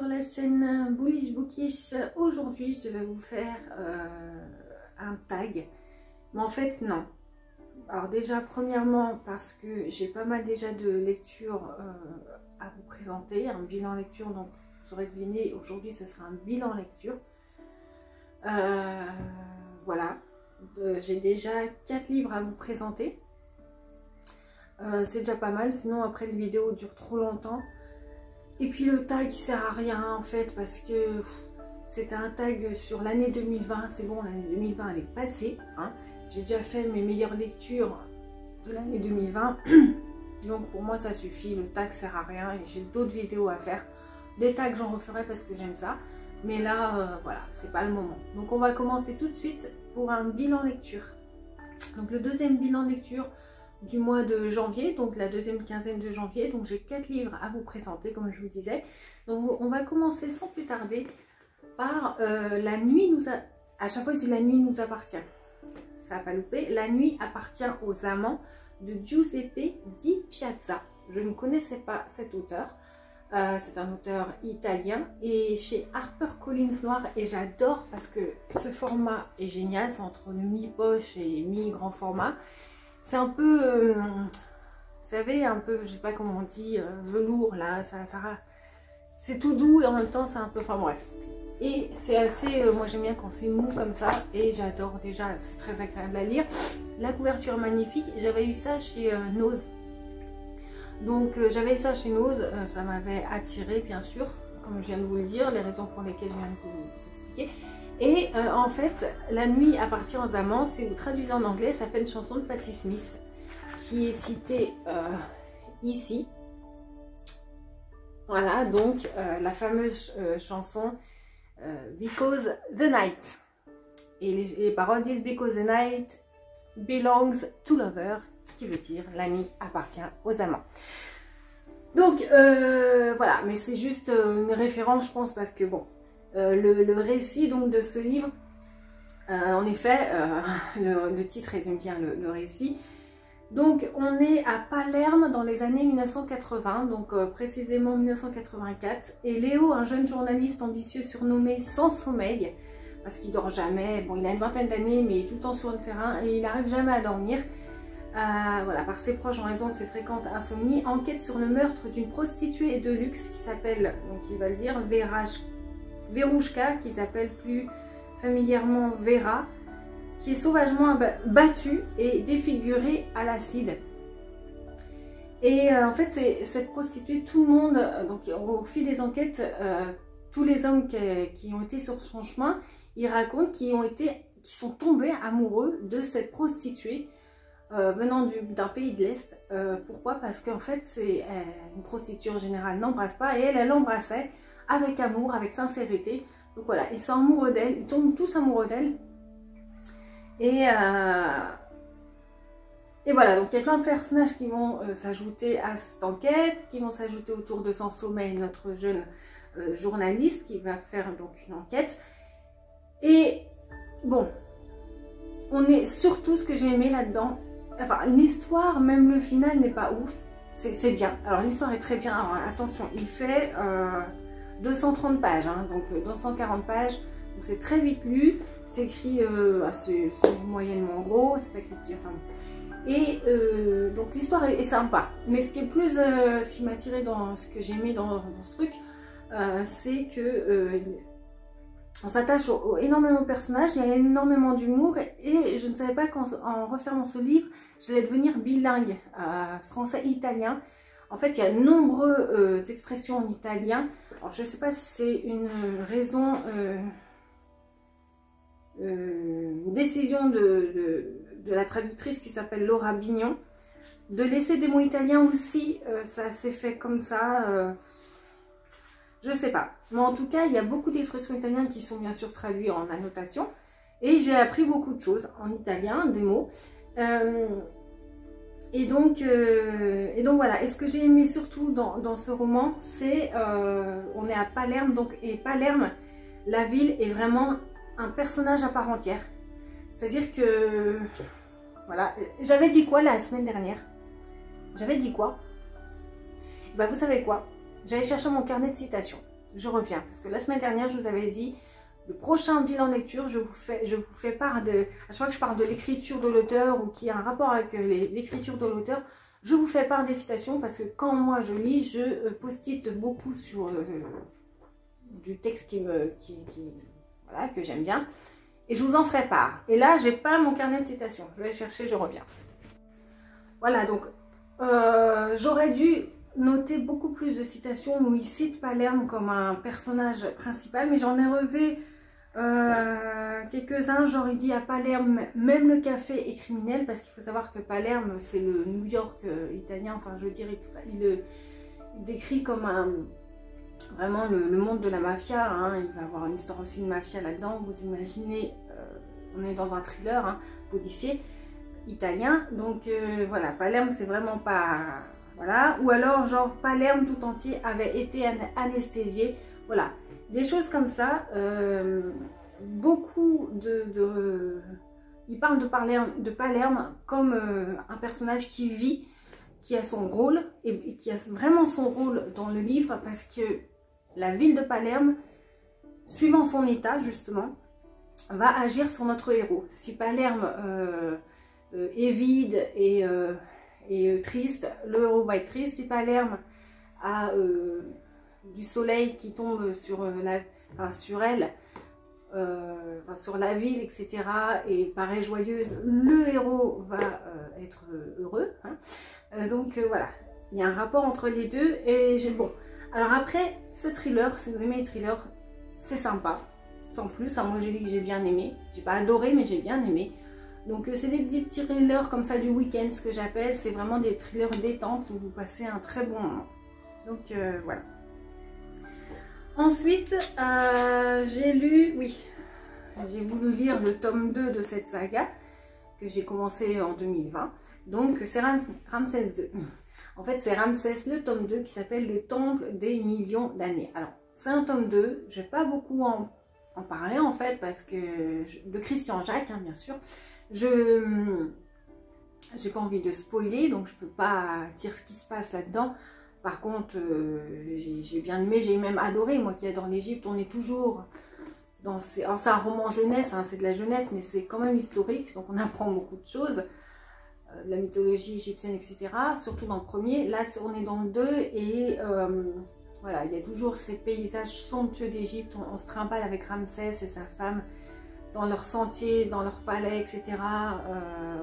sur la chaîne Bullish Bookish. Aujourd'hui je vais vous faire un tag, mais en fait non. Alors déjà premièrement parce que j'ai pas mal déjà de lectures à vous présenter, un bilan lecture, donc vous aurez deviné aujourd'hui ce sera un bilan lecture. Voilà, j'ai déjà 4 livres à vous présenter. C'est déjà pas mal, sinon après les vidéos durent trop longtemps. Et puis le tag il sert à rien en fait, parce que c'était un tag sur l'année 2020, c'est bon, l'année 2020 elle est passée, hein. J'ai déjà fait mes meilleures lectures de l'année 2020, donc pour moi ça suffit, le tag sert à rien et j'ai d'autres vidéos à faire. Des tags j'en referai parce que j'aime ça, mais là voilà, c'est pas le moment. Donc on va commencer tout de suite pour un bilan lecture. Donc le deuxième bilan lecture du mois de janvier, donc la deuxième quinzaine de janvier. Donc j'ai 4 livres à vous présenter comme je vous disais. Donc on va commencer sans plus tarder par La nuit nous a... À chaque fois je dis La nuit nous appartient, ça n'a pas loupé. La nuit appartient aux amants de Giuseppe Di Piazza. Je ne connaissais pas cet auteur. C'est un auteur italien et chez HarperCollins Noir, et j'adore parce que ce format est génial, c'est entre le mi-poche et mi-grand format. C'est un peu, vous savez, un peu, je sais pas comment on dit, velours là, c'est tout doux et en même temps c'est un peu, enfin bref. Et c'est assez, moi j'aime bien quand c'est mou comme ça, et j'adore déjà, c'est très agréable à lire. La couverture est magnifique, j'avais eu ça chez Nose. Donc j'avais ça chez Nose, ça m'avait attiré bien sûr, comme je viens de vous le dire, les raisons pour lesquelles je viens de vous expliquer. Et en fait, La nuit appartient aux amants, si vous traduisez en anglais, ça fait une chanson de Patti Smith qui est citée ici. Voilà, donc la fameuse chanson Because the Night. Et les paroles disent Because the night belongs to lover, qui veut dire la nuit appartient aux amants. Donc voilà, mais c'est juste une référence, je pense, parce que bon, le récit donc de ce livre, en effet, le titre résume bien le récit. Donc on est à Palerme dans les années 1980, donc précisément 1984, et Léo, un jeune journaliste ambitieux surnommé Sans Sommeil, parce qu'il dort jamais, bon il a une vingtaine d'années mais il est tout le temps sur le terrain et il n'arrive jamais à dormir, voilà, par ses proches en raison de ses fréquentes insomnies, enquête sur le meurtre d'une prostituée de luxe qui s'appelle, donc il va le dire, Verouchka, qui s'appelle plus familièrement Vera, qui est sauvagement battue et défigurée à l'acide. Et en fait, cette prostituée, tout le monde, donc au fil des enquêtes, tous les hommes qui ont été sur son chemin, ils racontent qu'ils sont tombés amoureux de cette prostituée venant d'un pays de l'Est. Pourquoi? Parce qu'en fait, une prostituée en général n'embrasse pas, et elle l'embrassait avec amour, avec sincérité. Donc voilà, ils sont amoureux d'elle, ils tombent tous amoureux d'elle. Et voilà, donc il y a plein de personnages qui vont s'ajouter à cette enquête, qui vont s'ajouter autour de Sans Sommeil, notre jeune journaliste qui va faire donc une enquête. Et bon, on est surtout, ce que j'ai aimé là-dedans, enfin l'histoire, même le final n'est pas ouf, c'est bien. Alors l'histoire est très bien, alors attention, il fait 230 pages, hein, donc 240 pages, donc c'est très vite lu. C'est écrit c'est moyennement gros, c'est pas écrit petit, enfin. Et donc l'histoire est sympa. Mais ce qui est plus, ce qui m'a attiré dans ce que j'ai aimé dans ce truc, c'est que on s'attache énormément aux personnages, il y a énormément d'humour, et je ne savais pas qu'en refermant ce livre, j'allais devenir bilingue, français-italien. En fait, il y a de nombreuses expressions en italien. Alors je ne sais pas si c'est une raison... décision de la traductrice qui s'appelle Laura Bignon de laisser des mots italiens aussi, ça s'est fait comme ça, je sais pas, mais en tout cas il y a beaucoup d'expressions italiennes qui sont bien sûr traduites en annotation, et j'ai appris beaucoup de choses en italien, des mots, et donc voilà. Et ce que j'ai aimé surtout dans ce roman, c'est on est à Palerme, donc, et Palerme, la ville est vraiment un personnage à part entière. C'est-à-dire que, voilà, j'avais dit quoi la semaine dernière? J'avais dit quoi? Ben, vous savez quoi? J'allais chercher mon carnet de citations. je reviens. Parce que la semaine dernière, je vous avais dit, le prochain bilan de lecture, je vous fais part de... À chaque fois que je parle de l'écriture de l'auteur ou qui a un rapport avec l'écriture de l'auteur, je vous fais part des citations parce que quand moi je lis, je post-it beaucoup sur du texte voilà, que j'aime bien. Et je vous en ferai part. Et là, j'ai pas mon carnet de citations. Je vais le chercher, je reviens. Voilà, donc j'aurais dû noter beaucoup plus de citations où il cite Palerme comme un personnage principal, mais j'en ai relevé quelques-uns. Genre il dit à Palerme, même le café est criminel, parce qu'il faut savoir que Palerme, c'est le New York italien, enfin je veux dire, il décrit comme vraiment le monde de la mafia, hein. Il va y avoir une histoire aussi de mafia là-dedans, vous imaginez, on est dans un thriller hein, policier italien, donc voilà, Palerme c'est vraiment pas... Voilà, ou alors genre Palerme tout entier avait été anesthésié, voilà, des choses comme ça, beaucoup il parle de Palerme comme un personnage qui vit, qui a son rôle, et qui a vraiment son rôle dans le livre, parce que la ville de Palerme, suivant son état justement, va agir sur notre héros. Si Palerme est vide et triste, le héros va être triste. Si Palerme a du soleil qui tombe sur elle, sur la ville, etc., et paraît joyeuse, le héros va être heureux. Hein. Donc voilà, il y a un rapport entre les deux. Et bon. Alors après, ce thriller, si vous aimez les thrillers, c'est sympa, sans plus. Hein, moi j'ai dit que j'ai bien aimé. J'ai pas adoré, mais j'ai bien aimé. Donc c'est des petits thrillers comme ça du week-end, ce que j'appelle. C'est vraiment des thrillers détente où vous passez un très bon moment. Donc voilà. Ensuite, j'ai lu, oui, j'ai voulu lire le tome 2 de cette saga que j'ai commencé en 2020. Donc c'est Ramsès II. En fait, c'est Ramsès, le tome 2, qui s'appelle Le Temple des millions d'années. Alors, c'est un tome 2, je ne vais pas beaucoup en parler en fait, parce que de Christian Jacques, hein, bien sûr, j'ai pas envie de spoiler, donc je peux pas dire ce qui se passe là-dedans. Par contre, j'ai bien aimé, j'ai même adoré. Moi qui adore l'Égypte, on est toujours dans... Alors c'est un roman jeunesse, hein, c'est de la jeunesse, mais c'est quand même historique, donc on apprend beaucoup de choses. De la mythologie égyptienne, etc. Surtout dans le premier. Là, on est dans le 2 et voilà, il y a toujours ces paysages somptueux d'Égypte. On se trimballe avec Ramsès et sa femme dans leurs sentiers, dans leur palais, etc.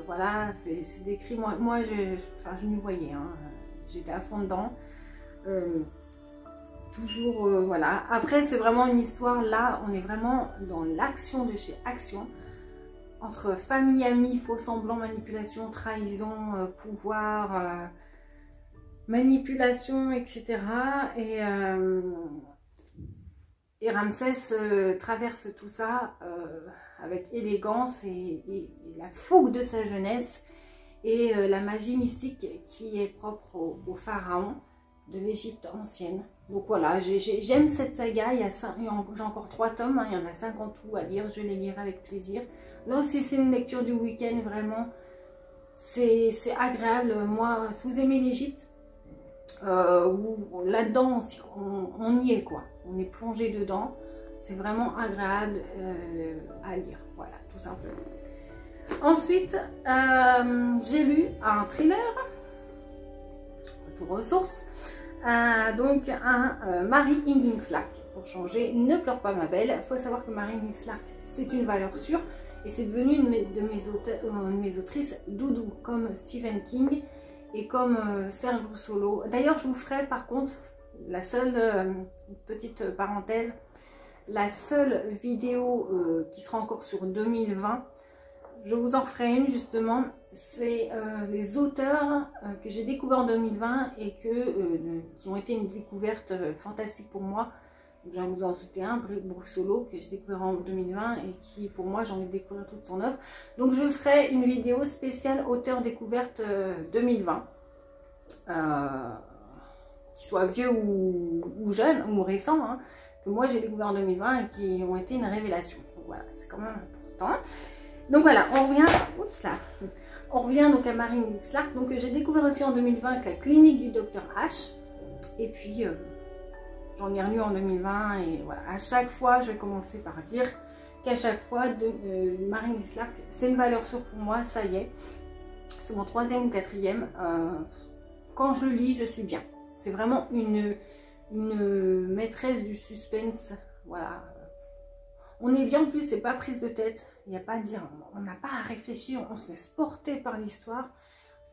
Voilà, c'est décrit. Moi je m'y voyais. Hein. J'étais à fond dedans. Toujours, voilà. Après, c'est vraiment une histoire. Là, on est vraiment dans l'action de chez Action. Entre famille, amis, faux semblants, manipulation, trahison, pouvoir, manipulation, etc. Et Ramsès traverse tout ça avec élégance et la fougue de sa jeunesse et la magie mystique qui est propre au pharaon de l'Égypte ancienne. Donc voilà, j'aime cette saga. J'ai encore 3 tomes, hein, il y en a 5 en tout à lire, je les lirai avec plaisir. Là aussi, c'est une lecture du week-end, vraiment. C'est agréable. Moi, si vous aimez l'Égypte, là-dedans, on y est, quoi. On est plongé dedans. C'est vraiment agréable à lire. Voilà, tout simplement. Ensuite, j'ai lu un thriller, retour aux sources. Donc, Mary Higgins-Clark. Pour changer, ne pleure pas ma belle. Il faut savoir que Mary Higgins-Clark, c'est une valeur sûre. Et c'est devenu une de mes autrices doudou, comme Stephen King et comme Serge Boussolo. D'ailleurs, je vous ferai par contre, la seule, petite parenthèse, la seule vidéo qui sera encore sur 2020, je vous en ferai une justement, c'est les auteurs que j'ai découverts en 2020 et qui ont été une découverte fantastique pour moi. Je vais vous en citer un, Boussolo, que j'ai découvert en 2020 et qui, pour moi, j'en ai découvert toute son œuvre. Donc, je ferai une vidéo spéciale auteur découverte 2020. Qui soit vieux ou jeune, ou récent, hein, que moi j'ai découvert en 2020 et qui ont été une révélation. Donc, voilà, c'est quand même important. Donc, voilà, on revient... Oups là. On revient donc à Mary Higgins-Clark. Donc, j'ai découvert aussi en 2020 avec la clinique du Dr H. Et puis... J'en ai relu en 2020 et voilà. À chaque fois, je vais commencer par dire qu'à chaque fois, Marie Clark, c'est une valeur sûre pour moi, ça y est. C'est mon 3e ou 4e. Quand je lis, je suis bien. C'est vraiment une maîtresse du suspense. Voilà. On est bien, en plus, c'est pas prise de tête. Il n'y a pas à dire, on n'a pas à réfléchir, on se laisse porter par l'histoire,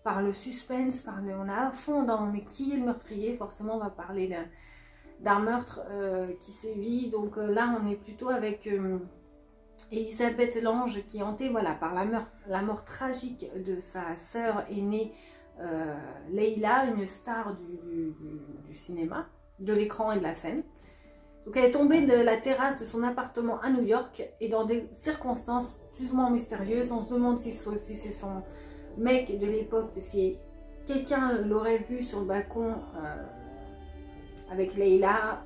par le suspense, on est à fond dans mais qui est le meurtrier. Forcément, on va parler d'un meurtre qui sévit. Donc là, on est plutôt avec Elisabeth Lange qui est hantée, voilà, par la mort tragique de sa sœur aînée Leila, une star du cinéma, de l'écran et de la scène. Donc elle est tombée de la terrasse de son appartement à New York et dans des circonstances plus ou moins mystérieuses. On se demande si c'est son mec de l'époque, parce que quelqu'un l'aurait vu sur le balcon avec Leila.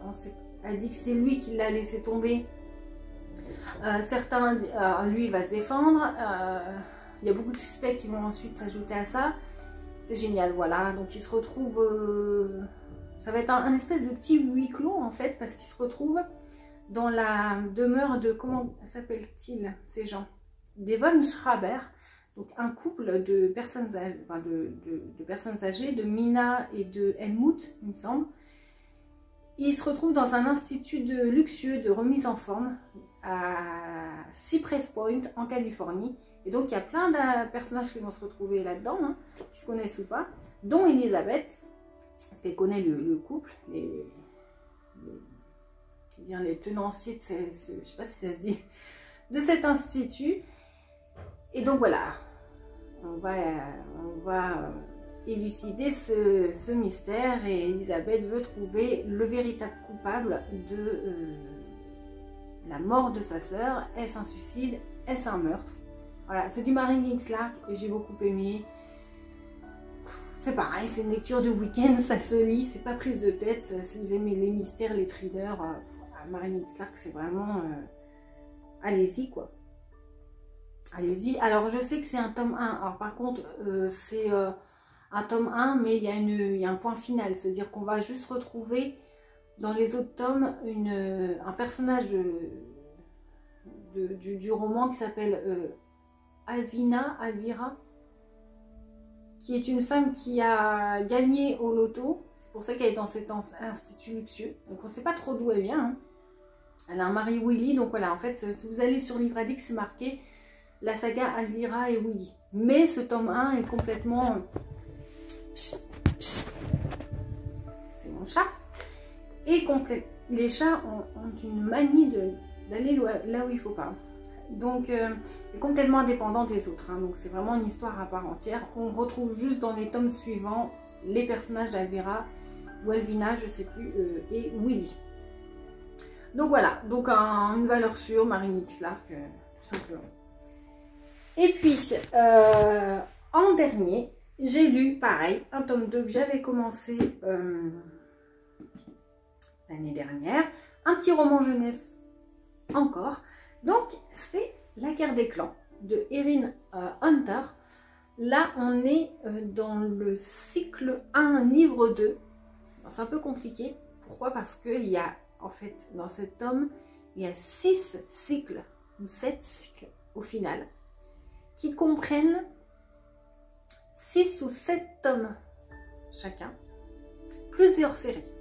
A dit que c'est lui qui l'a laissé tomber. Certains, lui, il va se défendre. Il y a beaucoup de suspects qui vont ensuite s'ajouter à ça. C'est génial, voilà. Donc il se retrouve... ça va être un espèce de petit huis clos en fait, parce qu'il se retrouve dans la demeure de, comment s'appelle-t-il ces gens, des von Schraber, donc un couple de personnes âgées, enfin de personnes âgées, de Mina et de Helmut, il me semble. Il se retrouve dans un institut luxueux de remise en forme à Cypress Point en Californie. Et donc il y a plein de personnages qui vont se retrouver là-dedans, hein, qui se connaissent ou pas, dont Elisabeth, parce qu'elle connaît le couple, les tenanciers de je ne sais pas si ça se dit, de cet institut. Et donc voilà, on va élucider ce mystère, et Elisabeth veut trouver le véritable coupable de la mort de sa sœur. Est-ce un suicide? Est-ce un meurtre? Voilà, c'est du Marie Clark et j'ai beaucoup aimé. C'est pareil, c'est une lecture de week-end, ça se lit, c'est pas prise de tête. Si vous aimez les mystères, les thrillers, Marie Clark, c'est vraiment... allez-y, quoi. Allez-y. Alors, je sais que c'est un tome 1. Alors, par contre, c'est un tome 1, mais il y a un point final. C'est-à-dire qu'on va juste retrouver dans les autres tomes un personnage du roman qui s'appelle Alvira, qui est une femme qui a gagné au loto. C'est pour ça qu'elle est dans cet institut luxueux. Donc on ne sait pas trop d'où elle vient. Hein. Elle a un mari Willy. Donc voilà, en fait, si vous allez sur Livre Addict, c'est marqué la saga Alvira et Willy. Mais ce tome 1 est complètement... C'est mon chat. Et les chats ont une manie d'aller là où il ne faut pas. Donc, complètement indépendant des autres. Hein. Donc, c'est vraiment une histoire à part entière. On retrouve juste dans les tomes suivants les personnages d'Alvira ou Elvina, je ne sais plus, et Willy. Donc, voilà. Donc, une valeur sûre, Marie Clark, tout simplement. Et puis, en dernier, j'ai lu, pareil, un tome 2 que j'avais commencé l'année dernière. Un petit roman jeunesse encore. Donc, c'est La guerre des clans de Erin Hunter. Là, on est dans le cycle 1, livre 2. C'est un peu compliqué. Pourquoi? Parce qu'il y a, en fait, dans cet tome, il y a 6 cycles, ou 7 cycles au final, qui comprennent 6 ou 7 tomes chacun, plus des hors-séries.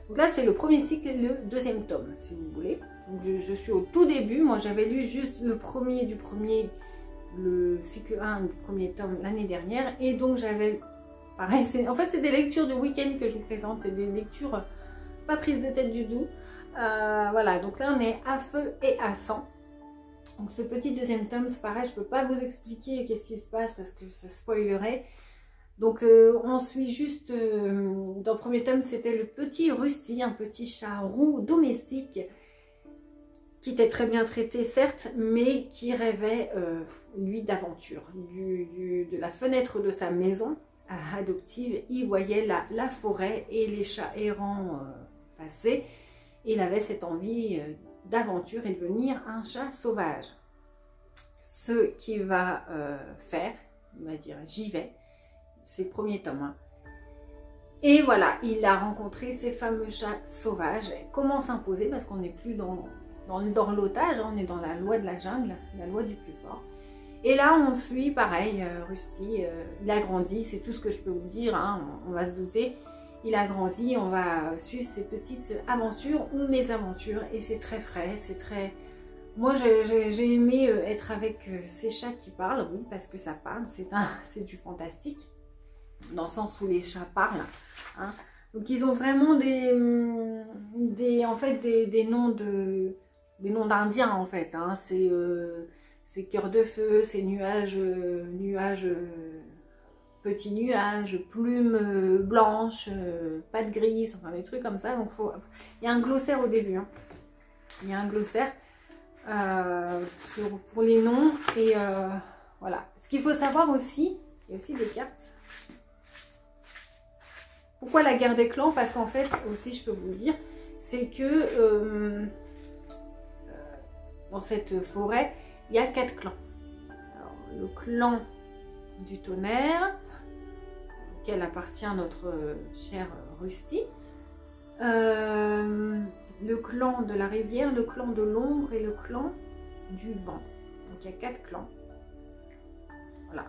Donc là, c'est le premier cycle et le deuxième tome, si vous voulez. Donc je suis au tout début. Moi, j'avais lu juste le cycle 1 du premier tome l'année dernière. Et donc, j'avais... Pareil, en fait, c'est des lectures de week-end que je vous présente. C'est des lectures pas prises de tête du tout. Voilà, donc là, on est à feu et à sang. Donc, ce petit deuxième tome, c'est pareil. Je ne peux pas vous expliquer qu'est-ce qui se passe parce que ça spoilerait. Donc on suit juste, dans le premier tome, c'était le petit Rusty, un petit chat roux domestique qui était très bien traité certes, mais qui rêvait, lui, d'aventure. De la fenêtre de sa maison adoptive, il voyait la forêt et les chats errants passer. Et il avait cette envie d'aventure et de devenir un chat sauvage. Ce qu'il va faire, il va dire « j'y vais ». C'est le premier tome. Hein. Et voilà, il a rencontré ces fameux chats sauvages. Comment s'imposer, parce qu'on n'est plus dans le dorlotage, on est dans la loi de la jungle, la loi du plus fort. Et là, on suit, pareil, Rusty, il a grandi, c'est tout ce que je peux vous dire, hein, on va se douter. Il a grandi, on va suivre ses petites aventures ou mes aventures. Et c'est très frais, c'est très... Moi, j'ai aimé être avec ces chats qui parlent, oui, parce que ça parle, c'est du fantastique, dans le sens où les chats parlent. Hein. Donc, ils ont vraiment en fait, des noms d'indiens, en fait. Hein. C'est cœur de feu, c'est nuage, petit nuage, plume blanche, pattes grises, enfin des trucs comme ça. Donc, il y a un glossaire au début. Hein. Il y a un glossaire. Pour les noms et voilà. Ce qu'il faut savoir aussi, il y a aussi des cartes. Pourquoi la guerre des clans? Parce qu'en fait, aussi je peux vous le dire, c'est que dans cette forêt, il y a 4 clans. Alors, le clan du tonnerre, auquel appartient notre cher Rusty. Le clan de la rivière, le clan de l'ombre et le clan du vent. Donc il y a 4 clans. Voilà.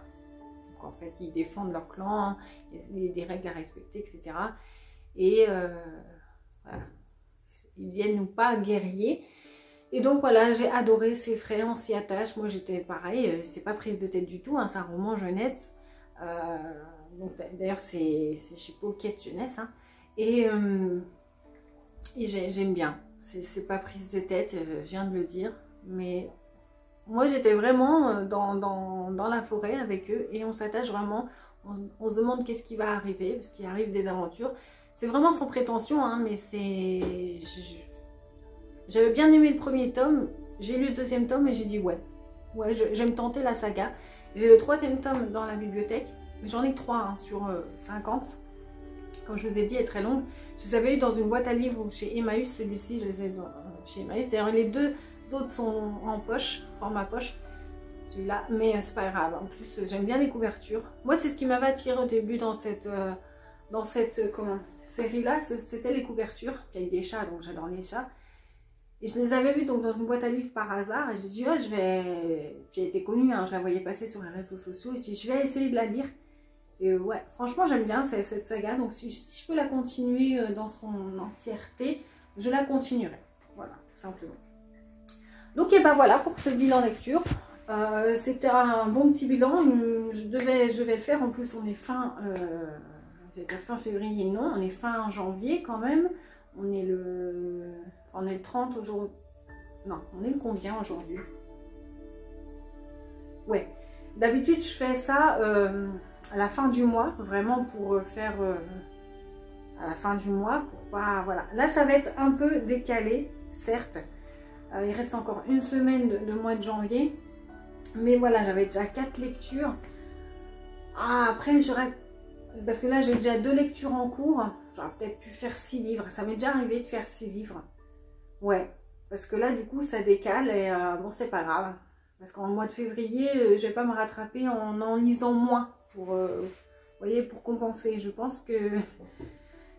Donc en fait, ils défendent leur clan, il y a des règles à respecter, etc. Et voilà. Ils viennent ou pas guerriers. Et donc voilà, j'ai adoré, c'est frais, on s'y attache. Moi j'étais pareil, c'est pas prise de tête du tout, hein, c'est un roman jeunesse. D'ailleurs c'est chez Pocket Jeunesse. Hein. Et j'aime bien, c'est pas prise de tête, je viens de le dire, mais moi j'étais vraiment dans la forêt avec eux et on s'attache vraiment, on se demande qu'est-ce qui va arriver, parce qu'il arrive des aventures. C'est vraiment sans prétention, hein, mais j'avais bien aimé le premier tome, j'ai lu le deuxième tome et j'ai dit ouais, j'aime tenter la saga. J'ai le 3e tome dans la bibliothèque, mais j'en ai que 3 hein, sur 50. Comme je vous ai dit, elle est très longue. Je les avais eu dans une boîte à livres chez Emmaüs. Celui-ci, je les ai chez Emmaüs. D'ailleurs, les 2 autres sont en poche, format poche. Celui-là, mais c'est pas grave. En plus, j'aime bien les couvertures. Moi, c'est ce qui m'avait attiré au début dans cette série-là. C'était les couvertures. Il y a des chats, donc j'adore les chats. Et je les avais vus donc dans une boîte à livres par hasard. Et je me suis dit, oh, je vais... Puis elle était connue, hein, je la voyais passer sur les réseaux sociaux. Et je me suis dit, je vais essayer de la lire. Et ouais, franchement, j'aime bien cette saga. Donc, si je peux la continuer dans son entièreté, je la continuerai. Voilà, tout simplement. Donc, et ben voilà pour ce bilan lecture. C'était un bon petit bilan. Je vais le faire. En plus, on est fin février, non. On est fin janvier quand même. On est le 30 aujourd'hui. Non, on est le combien aujourd'hui? Ouais. D'habitude, je fais ça... à la fin du mois, vraiment pour faire à la fin du mois, pour pas, voilà. Là, ça va être un peu décalé, certes. Il reste encore une semaine de mois de janvier. Mais voilà, j'avais déjà 4 lectures. Ah, après, parce que là, j'ai déjà 2 lectures en cours. J'aurais peut-être pu faire 6 livres. Ça m'est déjà arrivé de faire 6 livres. Ouais, parce que là, du coup, ça décale et bon, c'est pas grave. Parce qu'en mois de février, je vais pas me rattraper en lisant moins. Pour, voyez, pour compenser. Je pense que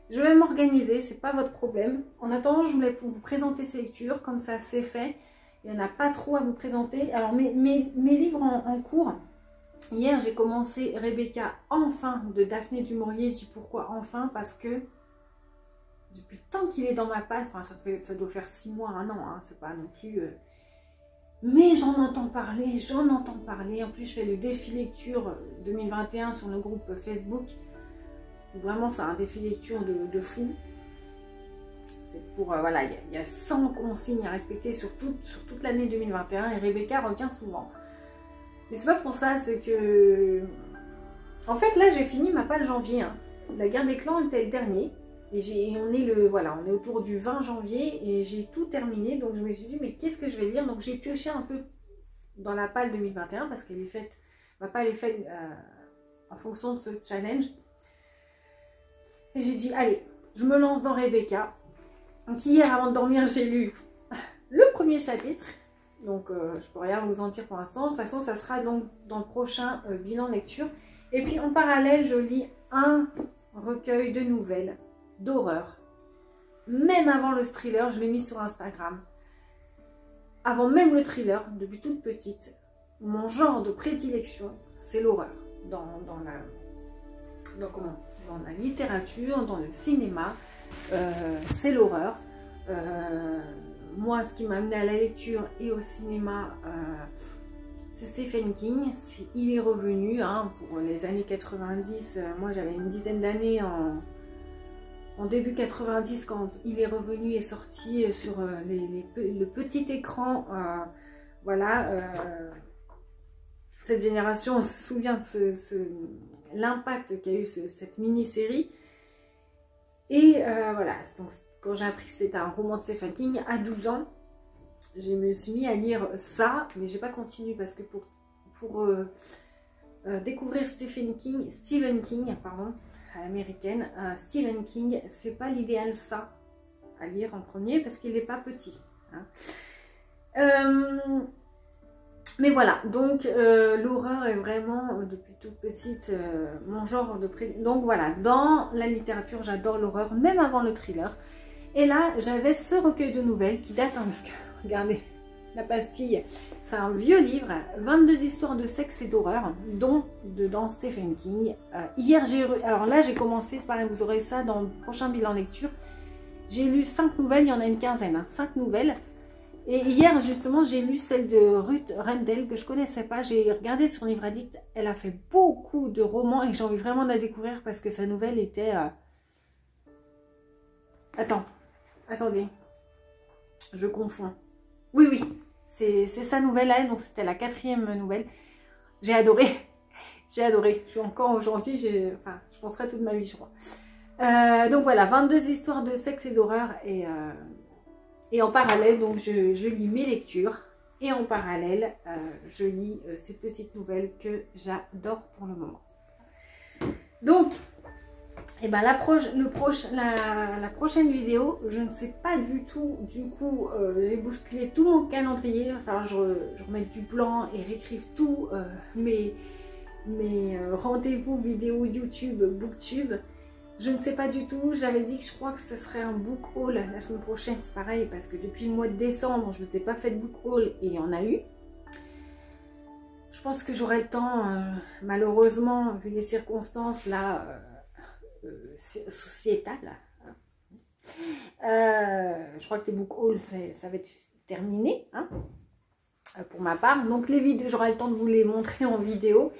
je vais m'organiser, c'est pas votre problème. En attendant, je voulais vous présenter ces lectures, comme ça c'est fait. Il n'y en a pas trop à vous présenter. Alors mes livres en cours, hier j'ai commencé Rebecca enfin de Daphné du Maurier. Je dis pourquoi enfin? Parce que depuis le temps qu'il est dans ma palle, enfin ça doit faire 6 mois, 1 an, hein, c'est pas non plus... Mais j'en entends parler, En plus, je fais le défi lecture 2021 sur le groupe Facebook. Vraiment, c'est un défi lecture de fou. C'est pour, voilà, il y a 100 consignes à respecter sur toute l'année 2021. Et Rebecca revient souvent. Mais c'est pas pour ça, c'est que... En fait, là, j'ai fini ma page janvier. Hein. La guerre des clans était le dernier. Et on est autour du 20 janvier et j'ai tout terminé. Donc je me suis dit, mais qu'est-ce que je vais lire? Donc j'ai pioché un peu dans la palle 2021 parce qu'elle est faite, ma palle est faite en fonction de ce challenge. Et j'ai dit, allez, je me lance dans Rebecca. Donc hier, avant de dormir, j'ai lu le premier chapitre. Donc je peux rien vous en dire pour l'instant. De toute façon, ça sera donc dans le prochain bilan lecture. Et puis en parallèle, je lis un recueil de nouvelles d'horreur. Même avant le thriller, je l'ai mis sur Instagram. Avant même le thriller, depuis toute petite, mon genre de prédilection, c'est l'horreur. Dans la littérature, dans le cinéma, c'est l'horreur. Moi, ce qui m'a amené à la lecture et au cinéma, c'est Stephen King. Il est revenu pour les années 90. Moi, j'avais une dizaine d'années en début 90 quand il est revenu et sorti sur le petit écran. Voilà. Cette génération se souvient de l'impact qu'a eu cette mini-série. Et voilà, donc quand j'ai appris que c'était un roman de Stephen King, à 12 ans, je me suis mis à lire ça, mais j'ai pas continué parce que pour découvrir Stephen King, pardon, à l'américaine, Stephen King, c'est pas l'idéal ça à lire en premier parce qu'il n'est pas petit. Mais voilà, donc l'horreur est vraiment depuis toute petite mon genre de donc voilà, dans la littérature j'adore l'horreur, même avant le thriller. Et là j'avais ce recueil de nouvelles qui date, parce que regardez, la pastille, c'est un vieux livre, 22 histoires de sexe et d'horreur, dont dedans Stephen King. Hier alors là j'ai commencé, c'est pareil, vous aurez ça dans le prochain bilan lecture. J'ai lu 5 nouvelles, il y en a une quinzaine, 5 nouvelles. Et hier, justement, j'ai lu celle de Ruth Rendell, que je ne connaissais pas. J'ai regardé sur Livre Addict. Elle a fait beaucoup de romans et j'ai envie vraiment de la découvrir parce que sa nouvelle était... Attendez. Je confonds. Oui. C'est sa nouvelle, elle. Donc, c'était la 4e nouvelle. J'ai adoré. J'ai adoré. Je suis encore aujourd'hui, je penserai toute ma vie, je crois. Donc, voilà, 22 histoires de sexe et d'horreur et en parallèle, donc je lis mes lectures. Et en parallèle, je lis ces petites nouvelles que j'adore pour le moment. Donc, la prochaine vidéo, je ne sais pas du tout. Du coup, j'ai bousculé tout mon calendrier. Enfin, je remette du plan et réécrive tout mes rendez-vous vidéo YouTube, Booktube. Je ne sais pas du tout, j'avais dit que je crois que ce serait un book haul la semaine prochaine, c'est pareil, parce que depuis le mois de décembre, je ne vous ai pas fait de book haul et il y en a eu. Je pense que j'aurai le temps, malheureusement, vu les circonstances là, sociétales. Je crois que les book hauls, ça va être terminé, pour ma part. Donc les vidéos, j'aurai le temps de vous les montrer en vidéo.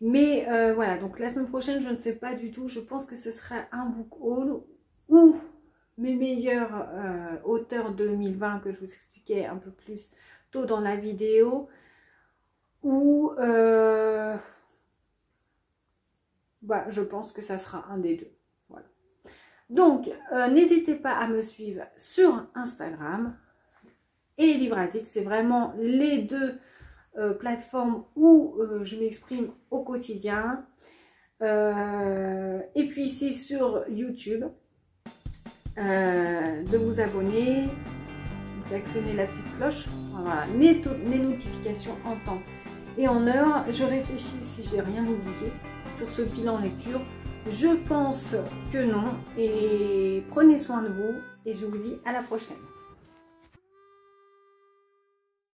Mais voilà, donc la semaine prochaine, je ne sais pas du tout. Je pense que ce sera un book haul ou mes meilleurs auteurs 2020 que je vous expliquais un peu plus tôt dans la vidéo. Ou je pense que ça sera un des deux. Voilà. Donc, n'hésitez pas à me suivre sur Instagram et Livre Addict. C'est vraiment les deux plateforme où je m'exprime au quotidien, et puis ici sur YouTube, de vous abonner, d'actionner la petite cloche, voilà, les notifications en temps et en heure. Je réfléchis si j'ai rien oublié sur ce bilan lecture. Je pense que non, et prenez soin de vous et je vous dis à la prochaine.